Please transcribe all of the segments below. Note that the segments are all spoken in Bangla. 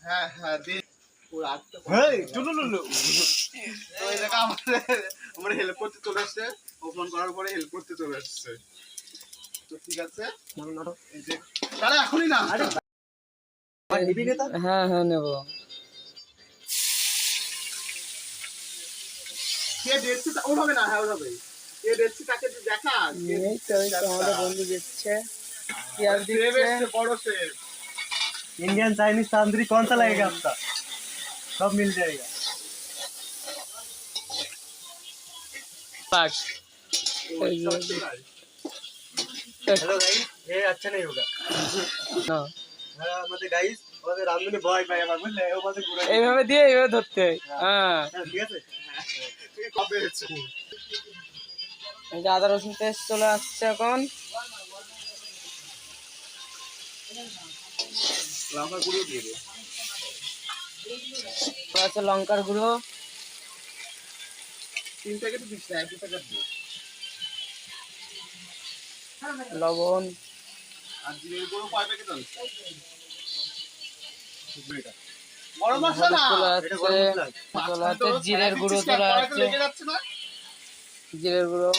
হ্যাঁ হ্যাঁ দিন আমার হেল্প করতে চলে আসছে, ওপেন করার পরে হেল্প করতে চলে আসছে। তো ঠিক আছে, এই যে তাহলে এখনই না। হ্যাঁ হ্যাঁ নেবো। কে দেখছি ওভাবে না, হ্যাঁ ওভাবে কে দেখছি তাকে দেখা। এই তো আমাদের বন্ধু দিচ্ছে, পেঁয়াজ দিচ্ছে। बड़ो से इंडियन चाइनीज तंदूरी कौन सा लगेगा आपका? सब मिल जाएगा। पाक हेलो गाइस, ये अच्छा नहीं होगा। না हाँ मतलब गाइस, আমাদের রামধুনি ভয় পায় আমার, বুঝলে? ও বলতে ঘুরে এইভাবে দিয়ে এইভাবে ধরতে হয়। হ্যাঁ ঠিক আছে। তুই কবে হচ্ছে এই যে আদা রসুন পেস্ট চলে আসছে এখন। লঙ্কা গুঁড়ো দিয়ে দে। আছে লঙ্কার গুঁড়ো, 3 প্যাকেট দিস না, 1 প্যাকেট দে। লবণ, আর জিরের গুঁড়ো কয় প্যাকেট আনছিস? গরম মশলা চলে এটা আসছে, গরম মশলা। চলে আসছে জিরের গুঁড়ো, চলে আসছে লেগে যাচ্ছে না? জিরের গুঁড়ো।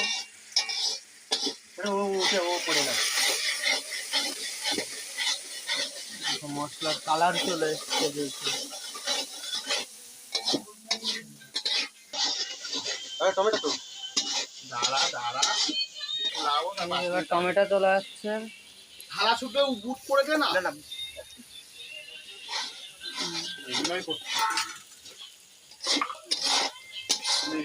ও উঠে ও পড়ে না। মশলার কালার চলে এসছে দেখি। আরে টমেটো তো দাঁড়া দাঁড়া, লাও না এই এবার টমেটো চলে আসছে। ঢালা শুদ্ধ বুট করে দে না। না না এগুলাই করতে নে,